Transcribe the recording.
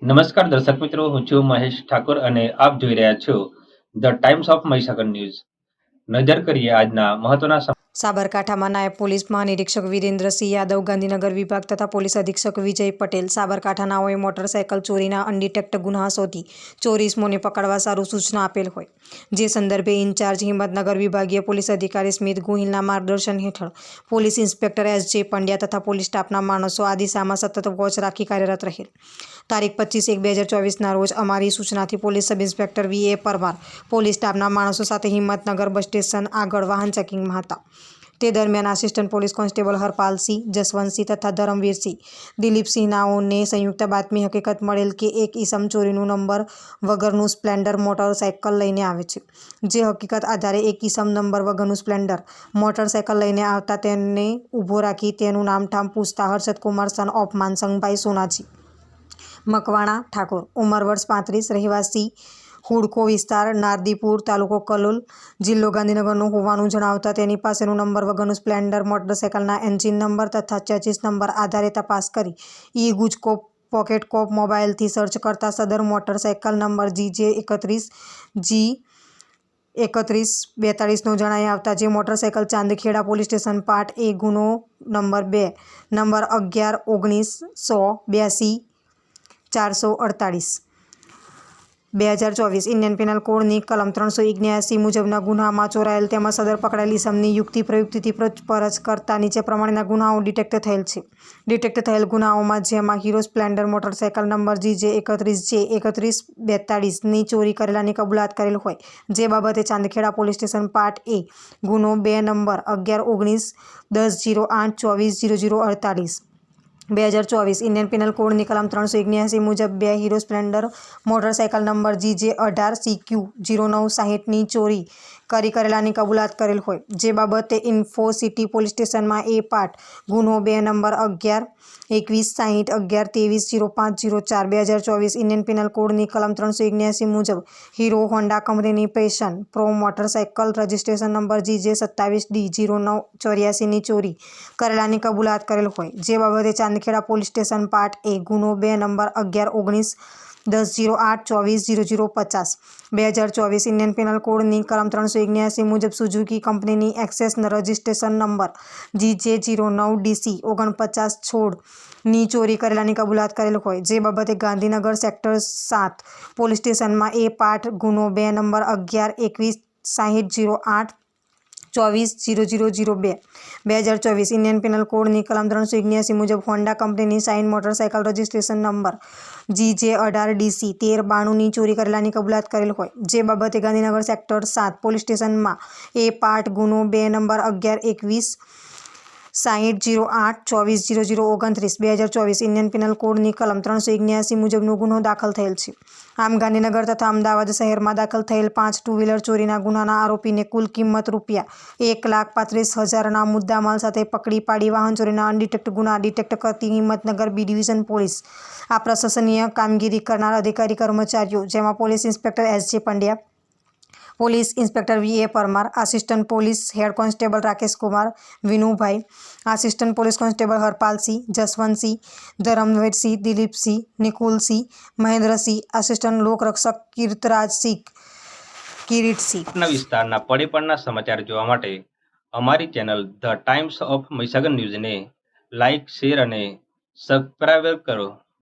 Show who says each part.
Speaker 1: નમસ્કાર દર્શક મિત્રો, હું છું મહેશ ઠાકોર અને આપ જોઈ રહ્યા છો the Times of Mahisagar news. નજર કરીએ આજના મહત્વના
Speaker 2: સાબરકાંઠામાં નાયબ પોલીસ મહાનિરીક્ષક વિરેન્દ્રસિંહ યાદવ, ગાંધીનગર વિભાગ તથા પોલીસ અધિક્ષક વિજય પટેલ સાબરકાંઠાનાઓએ મોટરસાયકલ ચોરીના અનડિટેક્ટ ગુન્હા શોધી ચોર ઇસમોને પકડવા સારું સૂચના આપેલ હોય, જે સંદર્ભે ઇન્ચાર્જ હિંમતનગર વિભાગીય પોલીસ અધિકારી સ્મિત ગોહિલના માર્ગદર્શન હેઠળ પોલીસ ઇન્સ્પેક્ટર એસ.જે. પંડ્યા તથા પોલીસ સ્ટાફના માણસો આ દિશામાં સતત વોચ રાખી કાર્યરત રહેલ. તારીખ 25/1/2024ના રોજ અમારી સૂચનાથી police sub inspector V A. Parmar police સ્ટાફના માણસો સાથે હિંમતનગર બસ સ્ટેશન આગળ વાહન ચેકિંગમાં હતા. તે દરમિયાન assistant police constable Harpalsinh, Jaswantsinh તથા ધરમવીરસિંહ, દિલીપસિંહ નાઓને સંયુક્ત બાતમી હકીકત મળેલ કે એક ઈસમ ચોરીનું નંબર વગરનું સ્પ્લેન્ડર મોટરસાયકલ લઈને આવે છે. જે હકીકત આધારે એક ઈસમ નંબર વગરનું સ્પ્લેન્ડર મોટરસાયકલ લઈને આવતા તેને ઊભો રાખી તેનું નામઠામ પૂછતા હર્ષદકુમાર સન ઓફ માનસંગભાઈ સોનાજી મકવાણા ઠાકોર, ઉંમર વર્ષ 35, રહેવાસી હુડકો વિસ્તાર, નારદીપુર, તાલુકો કલોલ, જિલ્લો ગાંધીનગરનું હોવાનું જણાવતા તેની પાસેનું નંબર વગરનું સ્પ્લેન્ડર મોટરસાયકલના એન્જિન નંબર તથા ચેસિસ નંબર આધારે તપાસ કરી ઈ-ગુજકોપ પોકેટકોપ મોબાઈલથી સર્ચ કરતા સદર મોટરસાયકલ નંબર G3142 નો જણાઈ આવતા જે motorcycle Chandkheda police station part A ગુનો નંબર 2 નંબર 11-19-182-448 2024 ઇન્ડિયન પેનલ કોડની કલમ 379 મુજબના ગુન્હામાં ચોરાયેલ તેમાં સદર પકડાયેલ ઇસમની યુક્તિ પ્રયુક્તિથી પૂછપરછ કરતા નીચે પ્રમાણેના ગુનાઓ ડિટેક્ટ થયેલ છે. ડિટેક્ટ થયેલ ગુનાઓમાં જેમાં હીરો સ્પ્લેન્ડર મોટરસાયકલ નંબર G31J3142ની ચોરી કરેલાની કબૂલાત કરેલ હોય, જે બાબતે Chandkheda police station part A ગુનો 2 નંબર 11-19-10-08-24-0048 2024 ઇન્ડિયન પેનલ કોડની કલમ 379 મુજબ 2 હીરો સ્પ્લેન્ડર મોટરસાયકલ નંબર GJ18CQ0960ની ચોરી કરેલાની કબૂલાત કરેલ હોય, જે બાબતે ઇન્ફોસિટી પોલીસ સ્ટેશનમાં એ પાર્ટ ગુનો 2 નંબર 11-21-60-11-23-05-04 2024 ઇન્ડિયન પેનલ કોડની કલમ 379 મુજબ હીરો હોન્ડા કંપનીની Passion Pro motorcycle registration number GJ27D0984ની ચોરી કરેલાની કબૂલાત કરેલ હોય, જે બાબતે Chandkheda police station part A ગુનો 2 નંબર 11-19-10-08-24-0050 2024 ઇન્ડિયન પેનલ કોડની કલમ 379 મુજબ સુઝુકી કંપનીની એક્સેસ રજિસ્ટ્રેશન નંબર GJ09DC49 ચોરી કરેલાની કબૂલાત કરેલ હોય, જે બાબતે ગાંધીનગર સેક્ટર 7 પોલીસ સ્ટેશનમાં એ પાર્ટ ગુનો 2 નંબર 11-21-60-08-24-0002 2024 ઇન્ડિયન પેનલ કોડની કલમ 379 મુજબ હોન્ડા કંપનીની શાઇન મોટરસાયકલ રજિસ્ટ્રેશન નંબર GJ18DC1392ની ચોરી કરેલાની કબૂલાત કરેલ હોય, જે બાબતે ગાંધીનગર સેક્ટર 7 પોલીસ સ્ટેશનમાં એ પાર્ટ ગુનો 2 નંબર 11-21-60-08-24-0029 2024 ઇન્ડિયન પેનલ કોડની કલમ 379 મુજબનો ગુનો દાખલ થયેલ છે. આમ ગાંધીનગર તથા અમદાવાદ શહેરમાં દાખલ થયેલ 5 ટુ વ્હીલર ચોરીના ગુનાના આરોપીને કુલ કિંમત ₹1,35,000ના મુદ્દામાલ સાથે પકડી પાડી વાહન ચોરીના અનડિટેક્ટ ગુના ડિટેક્ટ કરતી હિંમતનગર બી ડિવિઝન પોલીસ આ પ્રશંસનીય કામગીરી કરનાર અધિકારી કર્મચારીઓ, જેમાં police inspector S J. Pandya, police inspector V A. Parmar, assistant police head constable Rakeshkumar Vinubhai, assistant police constable Harpalsinh, Jaswantsinh, Dharamvirsinh, Dilipsinh, Nikulsinh, Mahendrasinh, assistant લોકરક્ષક કિરીટસિંહ.
Speaker 1: વિસ્તારના પળે-પળના સમાચાર જોવા માટે અમારી channel the Times of Mahisagar ન્યૂઝને લાઇક, શેર અને સબસ્ક્રાઇબ કરો.